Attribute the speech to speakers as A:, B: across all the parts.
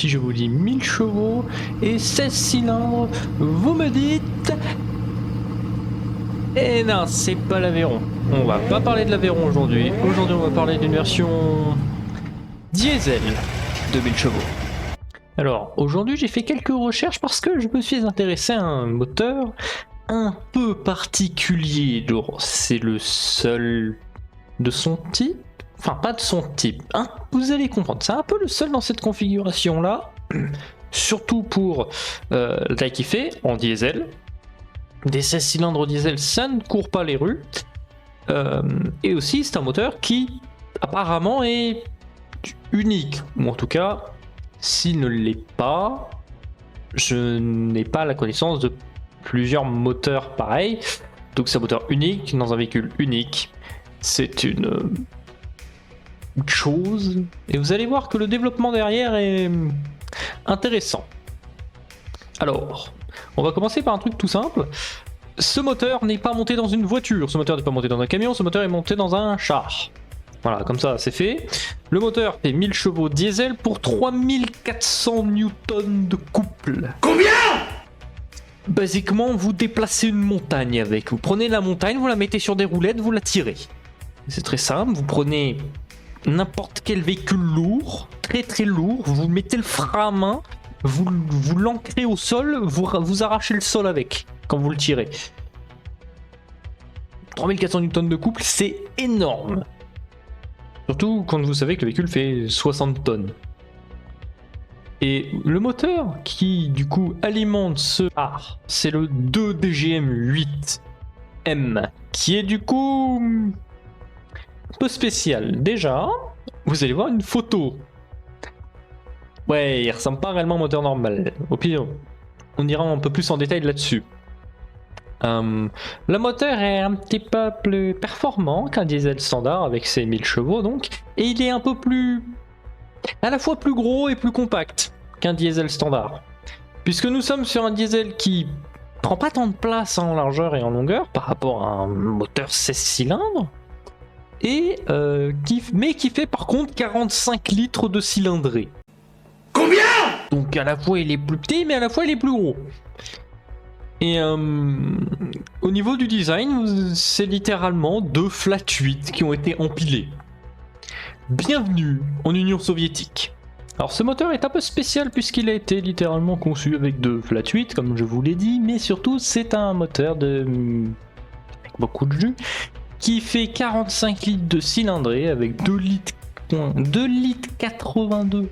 A: si je vous dis 1000 chevaux et 16 cylindres, vous me dites... Eh non, c'est pas l'Aveyron. On va pas parler de l'Aveyron aujourd'hui. Aujourd'hui, on va parler d'une version diesel de 1000 chevaux. Alors, aujourd'hui, j'ai fait quelques recherches parce que je me suis intéressé à un moteur un peu particulier. C'est le seul de son type. Enfin, pas de son type. Hein, vous allez comprendre. C'est un peu le seul dans cette configuration-là. Surtout pour la taille qu'il fait en diesel. Des 16 cylindres diesel, ça ne court pas les rues. Et aussi, c'est un moteur qui, apparemment, est unique. Ou en tout cas, s'il ne l'est pas, je n'ai pas la connaissance de plusieurs moteurs pareils. Donc c'est un moteur unique dans un véhicule unique. C'est une chose. Et vous allez voir que le développement derrière est intéressant. Alors... on va commencer par un truc tout simple. Ce moteur n'est pas monté dans une voiture, ce moteur n'est pas monté dans un camion, ce moteur est monté dans un char. Voilà, comme ça c'est fait. Le moteur fait 1000 chevaux diesel pour 3400 newtons de couple.
B: Combien?
A: Basiquement, vous déplacez une montagne avec. Vous prenez la montagne, vous la mettez sur des roulettes, vous la tirez. C'est très simple, vous prenez n'importe quel véhicule lourd, très très lourd, vous mettez le frein à main, vous l'ancrez au sol, vous arrachez le sol avec, quand vous le tirez. 3400 newtons de couple, c'est énorme. Surtout quand vous savez que le véhicule fait 60 tonnes. Et le moteur qui, du coup, alimente ce char, c'est le 2DGM8M, qui est du coup un peu spécial. Déjà, vous allez voir une photo. Ouais, il ressemble pas réellement au moteur normal. Au pire, on ira un peu plus en détail là-dessus. Le moteur est un petit peu plus performant qu'un diesel standard avec ses 1000 chevaux donc, et il est un peu plus... à la fois plus gros et plus compact qu'un diesel standard. Puisque nous sommes sur un diesel qui prend pas tant de place en largeur et en longueur par rapport à un moteur 16 cylindres, et mais qui fait par contre 45 litres de cylindrée.
B: Combien?
A: Donc à la fois il est plus petit mais à la fois il est plus gros. Et au niveau du design, c'est littéralement deux flat 8 qui ont été empilés. Bienvenue en Union soviétique. Alors ce moteur est un peu spécial puisqu'il a été littéralement conçu avec deux flat 8 comme je vous l'ai dit, mais surtout c'est un moteur avec beaucoup de jus qui fait 45 litres de cylindrée avec 2 litres 82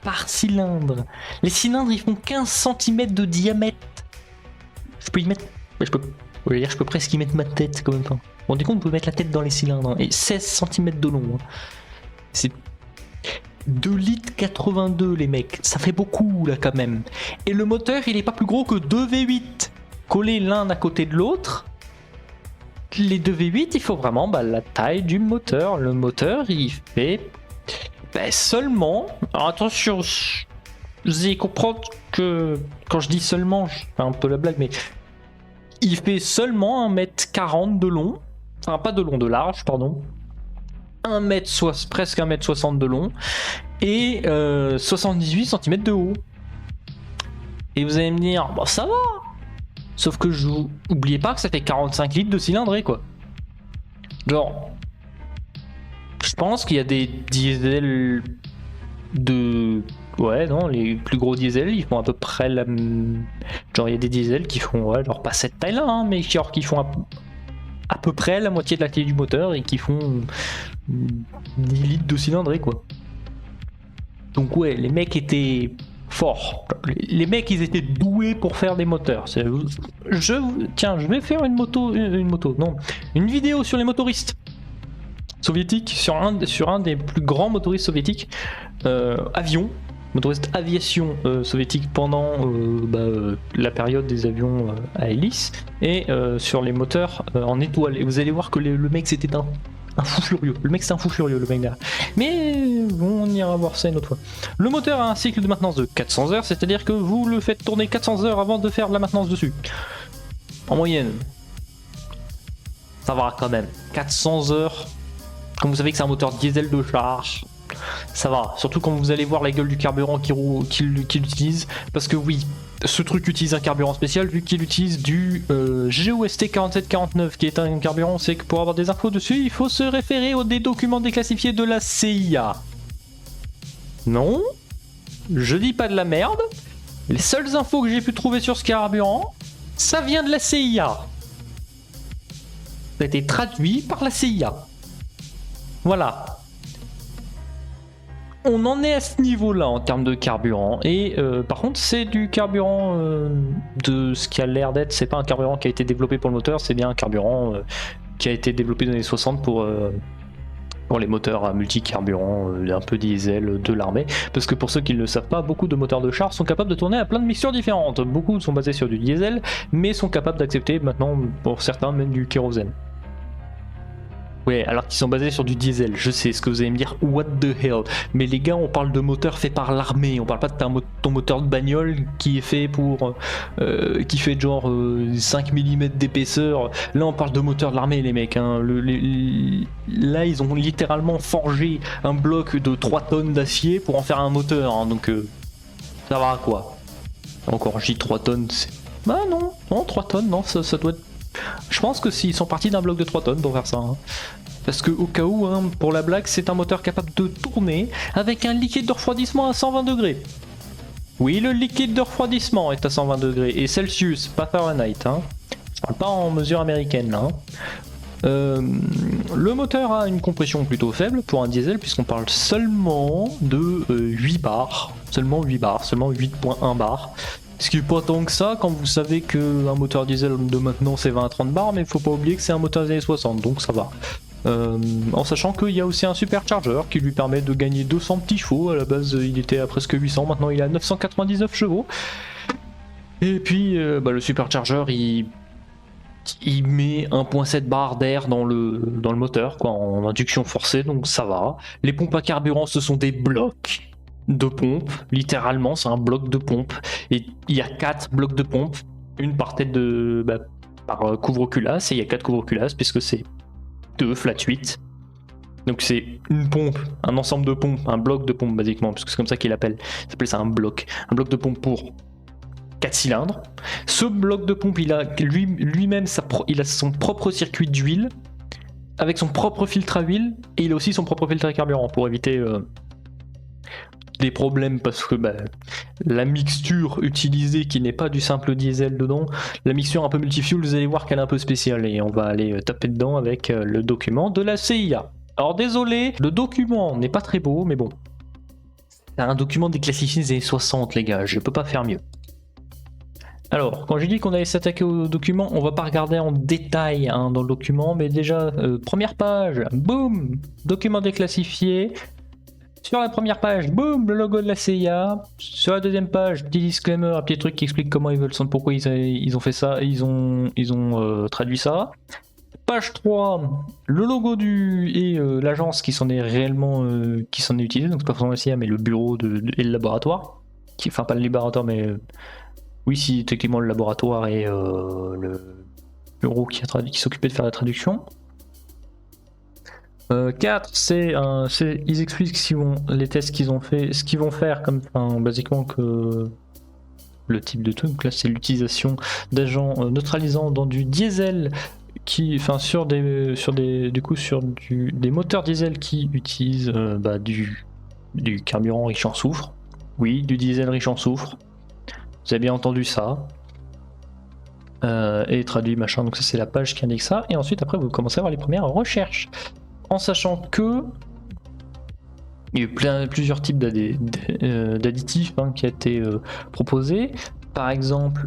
A: par cylindre. Les cylindres ils font 15 cm de diamètre. Je peux y mettre. Je peux presque y mettre ma tête quand même. Vous vous rendez compte, vous pouvez mettre la tête dans les cylindres. Hein. Et 16 cm de long. Hein. C'est 2 litres 82 les mecs. Ça fait beaucoup là quand même. Et le moteur il est pas plus gros que 2 V8 collés l'un à côté de l'autre. Les 2 V8 il faut vraiment la taille du moteur. Le moteur il fait... seulement, alors attention, vous allez comprendre que quand je dis seulement, je fais un peu la blague, mais il fait seulement 1m40 de long, enfin pas de long, de large, pardon, presque 1m60 de long, et 78 cm de haut. Et vous allez me dire, bon ça va, sauf que n'oubliez pas que ça fait 45 litres de cylindrée quoi. Genre... je pense qu'il y a des diesels de... ouais, non, les plus gros diesels, ils font à peu près la... genre, il y a des diesels qui font, ouais, genre pas cette taille-là, hein, mais genre qui font à peu près la moitié de la taille du moteur et qui font 10 litres de cylindrée, quoi. Donc ouais, les mecs étaient forts. Les mecs, ils étaient doués pour faire des moteurs. Tiens, je vais faire une vidéo sur les motoristes soviétique, sur un des plus grands motoristes soviétiques, motoriste aviation soviétique pendant la période des avions à hélice, et sur les moteurs en étoile. Et vous allez voir que le mec c'était un fou furieux. Le mec c'est un fou furieux, le mec là. Mais on ira voir ça une autre fois. Le moteur a un cycle de maintenance de 400 heures, c'est-à-dire que vous le faites tourner 400 heures avant de faire de la maintenance dessus. En moyenne. Ça va quand même. 400 heures. Comme vous savez que c'est un moteur diesel de charge, Ça va, surtout quand vous allez voir la gueule du carburant qu'il utilise, parce que oui, ce truc utilise un carburant spécial vu qu'il utilise du GOST 4749 qui est un carburant, c'est que pour avoir des infos dessus, il faut se référer aux des documents déclassifiés de la CIA. Non, je dis pas de la merde, les seules infos que j'ai pu trouver sur ce carburant, ça vient de la CIA. Ça a été traduit par la CIA. Voilà. On en est à ce niveau-là en termes de carburant. Et par contre, c'est du carburant de ce qui a l'air d'être. C'est pas un carburant qui a été développé pour le moteur, c'est bien un carburant qui a été développé dans les années 60 pour les moteurs à multi-carburant, un peu diesel de l'armée. Parce que pour ceux qui ne le savent pas, beaucoup de moteurs de char sont capables de tourner à plein de mixtures différentes. Beaucoup sont basés sur du diesel, mais sont capables d'accepter maintenant, pour certains, même du kérosène. Ouais, alors qu'ils sont basés sur du diesel. Je sais ce que vous allez me dire, what the hell. Mais les gars, on parle de moteurs faits par l'armée. On parle pas de ton moteur de bagnole qui est fait pour... qui fait genre 5 mm d'épaisseur. Là, on parle de moteur de l'armée, les mecs. Hein. Là, ils ont littéralement forgé un bloc de 3 tonnes d'acier pour en faire un moteur. Hein. Donc, ça va quoi. Encore, je dis 3 tonnes, c'est... Bah non, 3 tonnes, non, ça doit être... Je pense que s'ils sont partis d'un bloc de 3 tonnes pour faire ça. Hein. Parce que au cas où, hein, pour la blague, c'est un moteur capable de tourner avec un liquide de refroidissement à 120 degrés. Oui, le liquide de refroidissement est à 120 degrés. Et Celsius, pas Fahrenheit. Hein. Je parle pas en mesure américaine là. Hein. Le moteur a une compression plutôt faible pour un diesel puisqu'on parle seulement de 8 bars. Seulement 8 bars, seulement 8.1 bars. Ce qui est pas tant que ça quand vous savez qu'un moteur diesel de maintenant c'est 20 à 30 bars, mais il faut pas oublier que c'est un moteur des années 60, donc ça va. En sachant qu'il y a aussi un supercharger qui lui permet de gagner 200 petits chevaux. À la base il était à presque 800, maintenant il est à 999 chevaux. Et puis le supercharger il met 1.7 bar d'air dans le moteur quoi, en induction forcée, donc ça va. Les pompes à carburant ce sont des blocs de pompe, littéralement c'est un bloc de pompe et il y a 4 blocs de pompe, une par tête de par couvre-culasse, et il y a 4 couvre-culasses puisque c'est 2 flat 8, donc c'est une pompe, un ensemble de pompes, un bloc de pompe basiquement, puisque c'est comme ça qu'il appelle, il s'appelle ça un bloc de pompe pour 4 cylindres. Ce bloc de pompe il a lui-même il a son propre circuit d'huile avec son propre filtre à huile, et il a aussi son propre filtre à carburant pour éviter des problèmes, parce que la mixture utilisée qui n'est pas du simple diesel dedans, la mixture un peu multifuel, vous allez voir qu'elle est un peu spéciale et on va aller taper dedans avec le document de la CIA. Alors désolé, le document n'est pas très beau, mais bon, c'est un document déclassifié des années 60 les gars, je peux pas faire mieux. Alors, quand j'ai dit qu'on allait s'attaquer au document, on va pas regarder en détail hein, dans le document, mais déjà, première page, boum, document déclassifié. Sur la première page, boum, le logo de la CIA. Sur la deuxième page, petit disclaimer, un petit truc qui explique comment ils veulent, pourquoi ils ont fait ça, ils ont traduit ça. Page 3, le logo et l'agence qui s'en est réellement qui s'en est utilisé, donc c'est pas forcément la CIA, mais le bureau et le laboratoire. Enfin, pas le laboratoire, mais oui, si techniquement le laboratoire et le bureau qui s'occupait de faire la traduction. 4, ils expliquent les tests qu'ils ont fait, ce qu'ils vont faire, comme basiquement que le type de truc. Donc là, c'est l'utilisation d'agents neutralisants dans du diesel, sur des moteurs diesel qui utilisent du carburant riche en soufre. Oui, du diesel riche en soufre. Vous avez bien entendu ça. Et traduit machin. Donc ça, c'est la page qui indique ça. Et ensuite, après, vous commencez à voir les premières recherches. En sachant que il y a eu plusieurs types d'additifs qui a été proposés. Par exemple,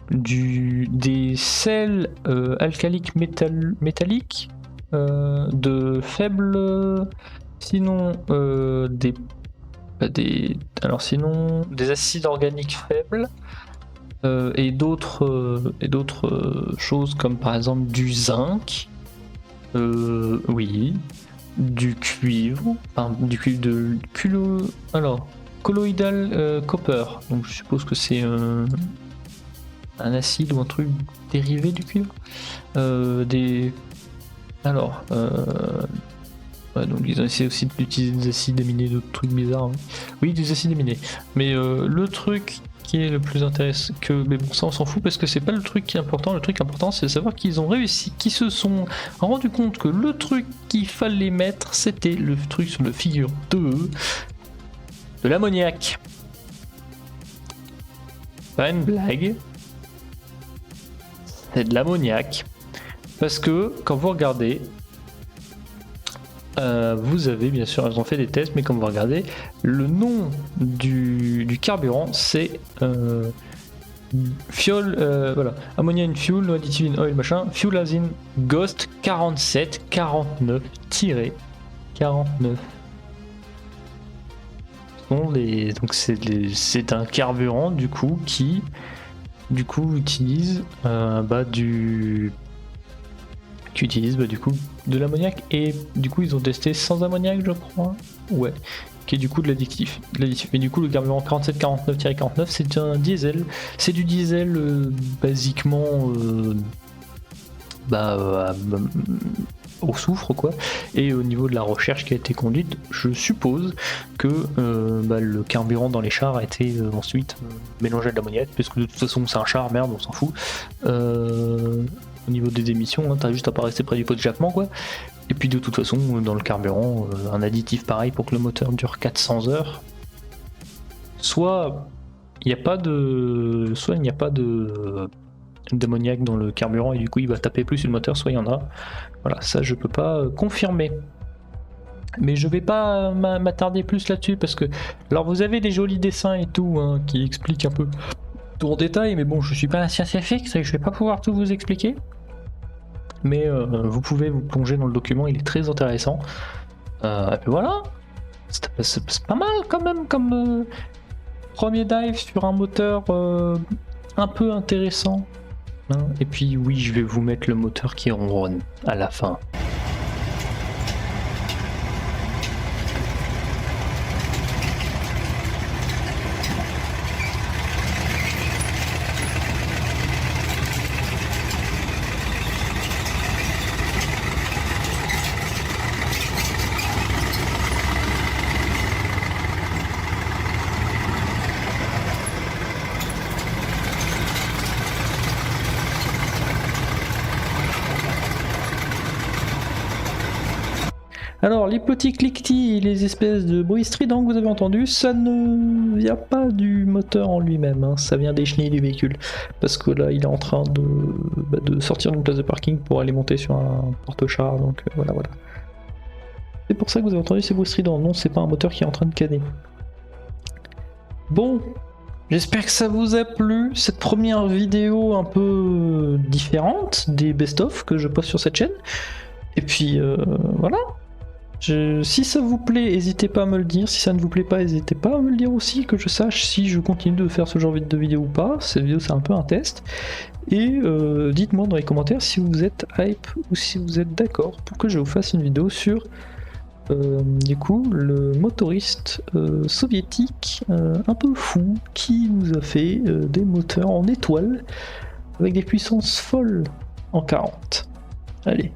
A: des sels alcaliques métalliques de faibles, sinon des acides organiques faibles. Et d'autres choses comme par exemple du zinc. Oui, du cuivre, colloidal copper, donc je suppose que c'est un acide ou un truc dérivé du cuivre. Ouais, donc ils ont essayé aussi d'utiliser des acides aminés, d'autres trucs bizarres. Hein. Oui, des acides aminés. Mais le truc qui est le plus intéressant, mais bon, ça on s'en fout parce que c'est pas le truc qui est important. Le truc important, c'est de savoir qu'ils ont réussi, qu'ils se sont rendus compte que le truc qu'il fallait mettre, c'était le truc sur le figure 2 de l'ammoniac. Pas une blague. C'est de l'ammoniac. Parce que quand vous regardez, vous avez bien sûr, ils ont fait des tests, mais comme vous regardez, le nom du carburant c'est fuel, voilà, ammonia in fuel, no additive in oil, machin, fuel as in Ghost 4749-49. Donc c'est un carburant du coup qui utilise de l'ammoniac, et du coup ils ont testé sans ammoniac je crois, ouais, qui est du coup de l'additif. Mais du coup le carburant 4749-49 c'est un diesel, c'est du diesel basiquement au soufre quoi, et au niveau de la recherche qui a été conduite, je suppose que le carburant dans les chars a été ensuite mélangé à de l'ammoniac, parce que de toute façon c'est un char, merde on s'en fout. Au niveau des émissions, hein, t'as juste à pas rester près du pot d'échappement quoi. Et puis de toute façon dans le carburant, un additif pareil pour que le moteur dure 400 heures. Soit il n'y a pas d'ammoniac dans le carburant et du coup il va taper plus sur le moteur, soit il y en a. Voilà, ça je peux pas confirmer. Mais je vais pas m'attarder plus là-dessus parce que, alors vous avez des jolis dessins et tout hein, qui expliquent un peu tout en détail, mais bon je suis pas un scientifique, c'est que je vais pas pouvoir tout vous expliquer. Mais vous pouvez vous plonger dans le document, il est très intéressant. Et puis voilà, c'est pas mal quand même comme premier dive sur un moteur un peu intéressant. Hein. Et puis oui, je vais vous mettre le moteur qui ronronne à la fin. Alors les petits cliquetis et les espèces de bruits stridents que vous avez entendus, ça ne vient pas du moteur en lui-même, hein, ça vient des chenilles du véhicule. Parce que là il est en train de sortir d'une place de parking pour aller monter sur un porte-char, donc voilà. C'est pour ça que vous avez entendu ces bruits stridents, non c'est pas un moteur qui est en train de canner. Bon, j'espère que ça vous a plu, cette première vidéo un peu différente des best-of que je poste sur cette chaîne. Et puis voilà. Si ça vous plaît, n'hésitez pas à me le dire. Si ça ne vous plaît pas, n'hésitez pas à me le dire aussi, que je sache si je continue de faire ce genre de vidéo ou pas. Cette vidéo, c'est un peu un test. Et dites-moi dans les commentaires si vous êtes hype ou si vous êtes d'accord pour que je vous fasse une vidéo sur du coup le motoriste soviétique un peu fou qui nous a fait des moteurs en étoile avec des puissances folles en 40. Allez,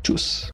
A: tchuss.